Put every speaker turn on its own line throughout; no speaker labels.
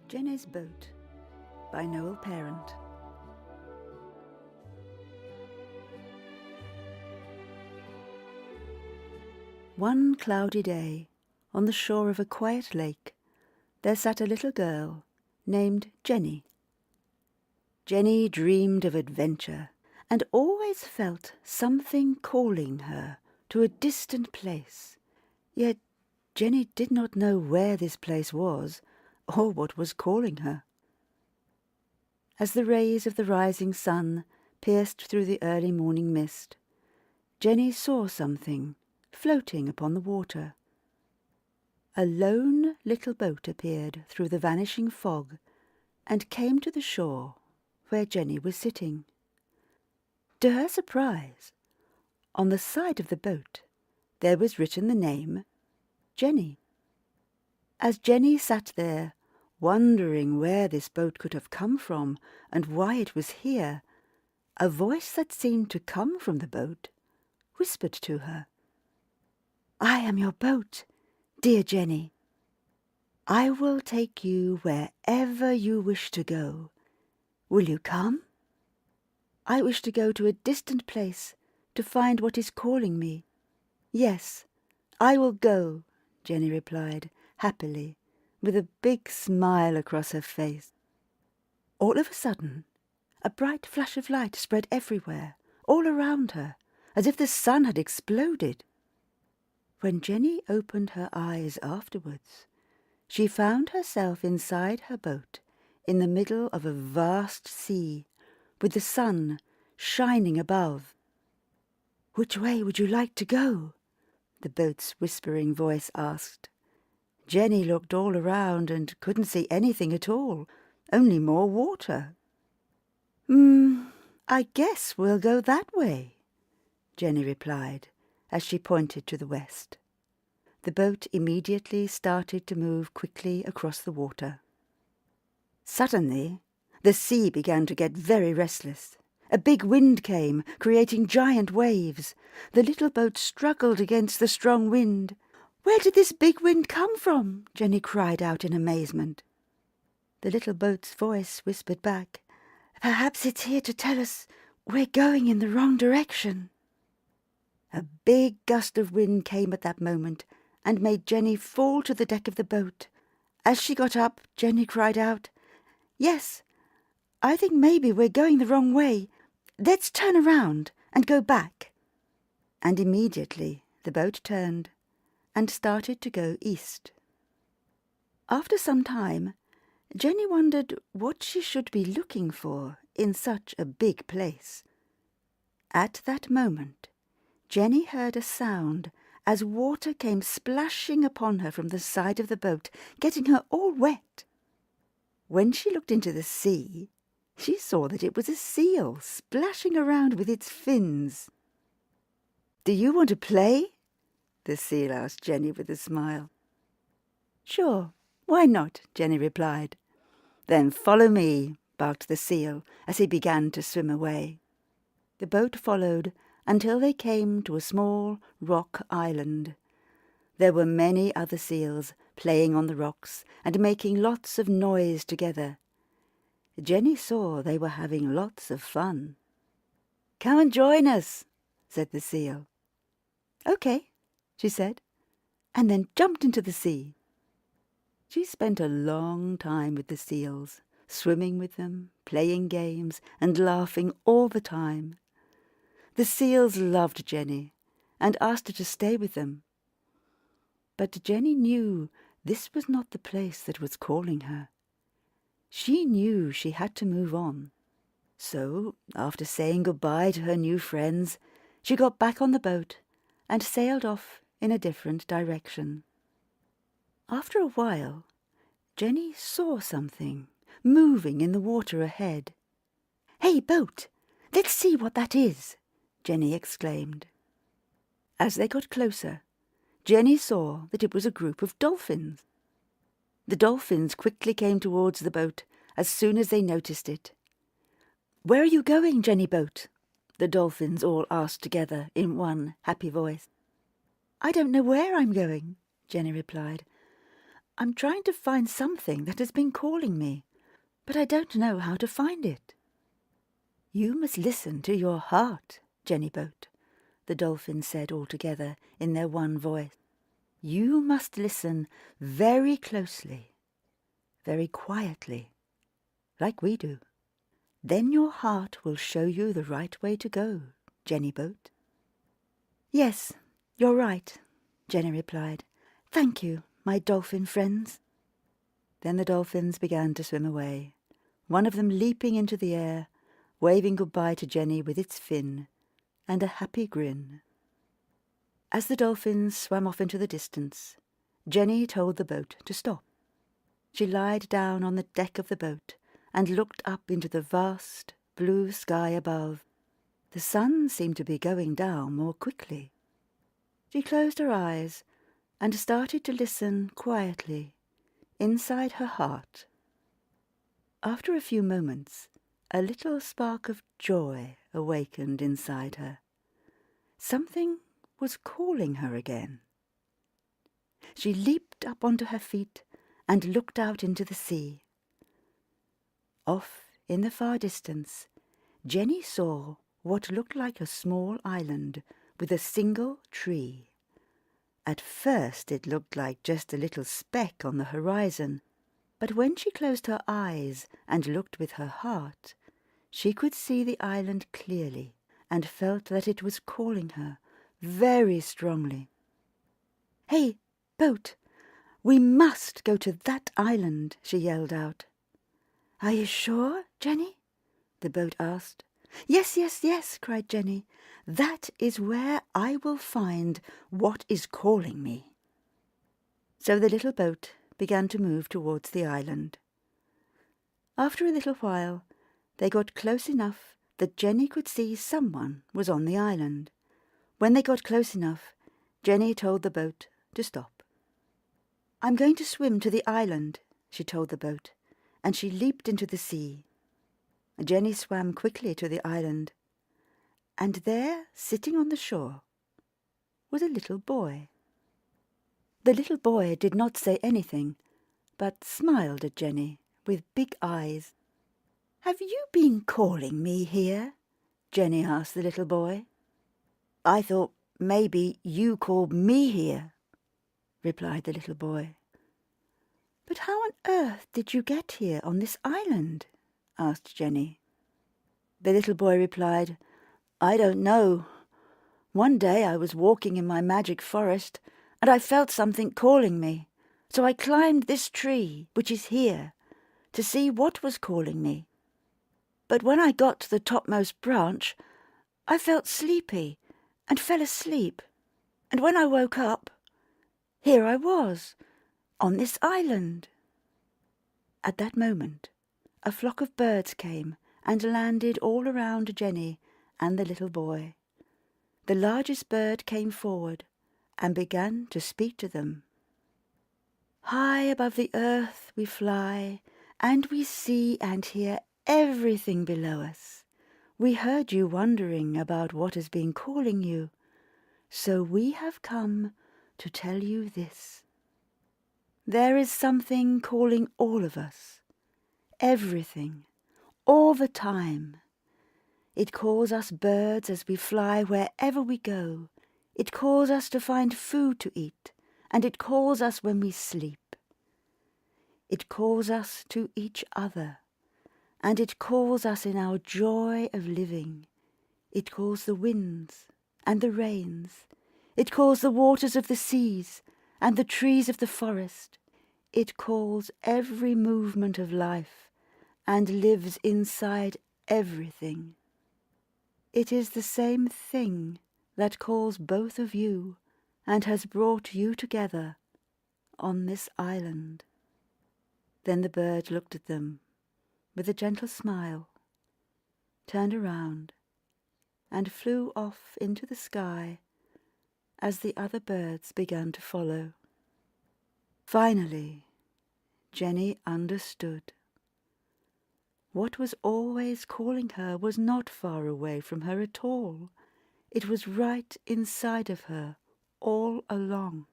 Jenny's Boat by Noel Parent. One cloudy day, on the shore of a quiet lake, there sat a little girl named Jenny. Jenny dreamed of adventure and always felt something calling her to a distant place. Yet Jenny did not know where this place was or what was calling her. As the rays of the rising sun pierced through the early morning mist, Jenny saw something floating upon the water. A lone little boat appeared through the vanishing fog and came to the shore where Jenny was sitting. To her surprise, on the side of the boat there was written the name Jenny. As Jenny sat there, wondering where this boat could have come from and why it was here, a voice that seemed to come from the boat whispered to her, "I am your boat, dear Jenny. I will take you wherever you wish to go. Will you come?" "I wish to go to a distant place to find what is calling me. Yes, I will go," Jenny replied, happily, with a big smile across her face. All of a sudden, a bright flash of light spread everywhere, all around her, as if the sun had exploded. When Jenny opened her eyes afterwards, she found herself inside her boat in the middle of a vast sea, with the sun shining above. "Which way would you like to go?" the boat's whispering voice asked. Jenny looked all around and couldn't see anything at all, only more water. I guess we'll go that way," Jenny replied, as she pointed to the west. The boat immediately started to move quickly across the water. Suddenly, the sea began to get very restless. A big wind came, creating giant waves. The little boat struggled against the strong wind. "Where did this big wind come from?" Jenny cried out in amazement. The little boat's voice whispered back, "Perhaps it's here to tell us we're going in the wrong direction." A big gust of wind came at that moment and made Jenny fall to the deck of the boat. As she got up, Jenny cried out, "Yes, I think maybe we're going the wrong way. Let's turn around and go back." And immediately the boat turned and started to go east. After some time, Jenny wondered what she should be looking for in such a big place. At that moment, Jenny heard a sound as water came splashing upon her from the side of the boat, getting her all wet. When she looked into the sea, she saw that it was a seal splashing around with its fins. "Do you want to play?" the seal asked Jenny with a smile. "Sure, why not?" Jenny replied. "Then follow me," barked the seal as he began to swim away. The boat followed until they came to a small rock island. There were many other seals playing on the rocks and making lots of noise together. Jenny saw they were having lots of fun. "Come and join us," said the seal. "Okay," she said, and then jumped into the sea. She spent a long time with the seals, swimming with them, playing games, and laughing all the time. The seals loved Jenny and asked her to stay with them. But Jenny knew this was not the place that was calling her. She knew she had to move on. So, after saying goodbye to her new friends, she got back on the boat and sailed off in a different direction. After a while, Jenny saw something moving in the water ahead. "Hey, boat, let's see what that is," Jenny exclaimed. As they got closer, Jenny saw that it was a group of dolphins. The dolphins quickly came towards the boat as soon as they noticed it. "Where are you going, Jenny Boat?" the dolphins all asked together in one happy voice. "I don't know where I'm going," Jenny replied. I'm trying to find something that has been calling me, but I don't know how to find it." "You must listen to your heart, Jenny Boat," the dolphins said all together in their one voice. "You must listen very closely, very quietly, like we do. Then your heart will show you the right way to go, Jenny Boat." "Yes, you're right," Jenny replied. "Thank you, my dolphin friends." Then the dolphins began to swim away, one of them leaping into the air, waving goodbye to Jenny with its fin and a happy grin. As the dolphins swam off into the distance, Jenny told the boat to stop. She lied down on the deck of the boat and looked up into the vast blue sky above. The sun seemed to be going down more quickly. She closed her eyes and started to listen quietly inside her heart. After a few moments, a little spark of joy awakened inside her. Something was calling her again. She leaped up onto her feet and looked out into the sea. Off in the far distance, Jenny saw what looked like a small island with a single tree. At first it looked like just a little speck on the horizon, but when she closed her eyes and looked with her heart, she could see the island clearly and felt that it was calling her very strongly. "Hey, boat, we must go to that island," she yelled out. "Are you sure, Jenny?" the boat asked. "Yes, yes, yes," cried Jenny. "That is where I will find what is calling me." So the little boat began to move towards the island. After a little while, they got close enough that Jenny could see someone was on the island. When they got close enough, Jenny told the boat to stop. "I'm going to swim to the island," she told the boat, and she leaped into the sea. Jenny swam quickly to the island, and there, sitting on the shore, was a little boy. The little boy did not say anything, but smiled at Jenny with big eyes. "Have you been calling me here?" Jenny asked the little boy. "I thought maybe you called me here," replied the little boy. "But how on earth did you get here on this island?" asked Jenny. The little boy replied, "I don't know. One day I was walking in my magic forest, and I felt something calling me. So I climbed this tree, which is here, to see what was calling me. But when I got to the topmost branch, I felt sleepy and fell asleep. And when I woke up, here I was, on this island." At that moment, a flock of birds came and landed all around Jenny and the little boy. The largest bird came forward and began to speak to them. "High above the earth we fly, and we see and hear everything below us. We heard you wondering about what has been calling you, so we have come to tell you this. There is something calling all of us, everything, all the time. It calls us birds as we fly wherever we go. It calls us to find food to eat, and it calls us when we sleep. It calls us to each other, and it calls us in our joy of living. It calls the winds and the rains. It calls the waters of the seas and the trees of the forest. It calls every movement of life and lives inside everything. It is the same thing that calls both of you and has brought you together on this island." Then the bird looked at them with a gentle smile, turned around, and flew off into the sky as the other birds began to follow. Finally, Jenny understood. What was always calling her was not far away from her at all. It was right inside of her all along.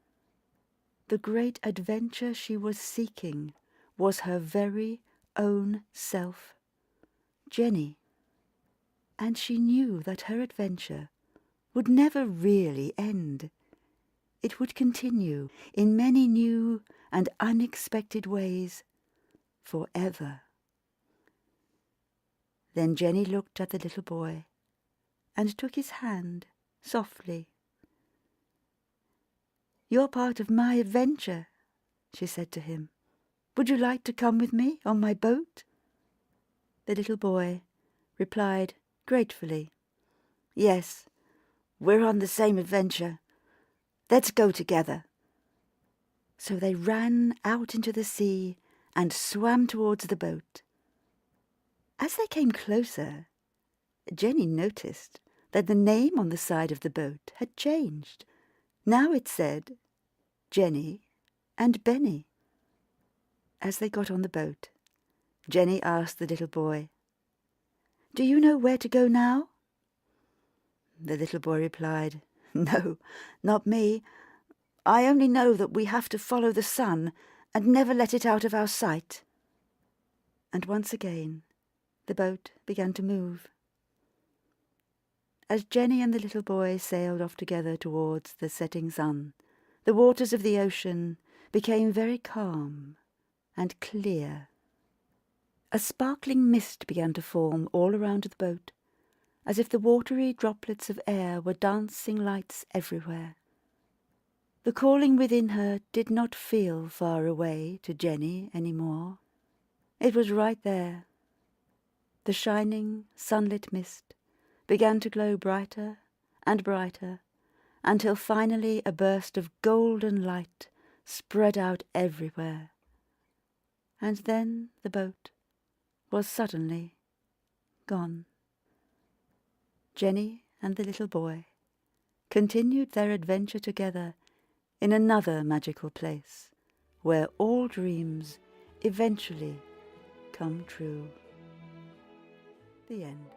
the great adventure she was seeking was her very own self, Jenny. And she knew that her adventure would never really end. It would continue in many new and unexpected ways forever. Then Jenny looked at the little boy and took his hand softly. "You're part of my adventure," she said to him. "Would you like to come with me on my boat?" The little boy replied gratefully, "Yes, we're on the same adventure. Let's go together." So they ran out into the sea and swam towards the boat. As they came closer, Jenny noticed that the name on the side of the boat had changed. Now it said Jenny and Benny. As they got on the boat, Jenny asked the little boy, "Do you know where to go now?" The little boy replied, "No, not me. I only know that we have to follow the sun and never let it out of our sight." And once again the boat began to move. As Jenny and the little boy sailed off together towards the setting sun, the waters of the ocean became very calm and clear. A sparkling mist began to form all around the boat, as if the watery droplets of air were dancing lights everywhere. The calling within her did not feel far away to Jenny any more. It was right there. The shining, sunlit mist began to glow brighter and brighter, until finally a burst of golden light spread out everywhere. And then the boat was suddenly gone. Jenny and the little boy continued their adventure together in another magical place, where all dreams eventually come true. The end.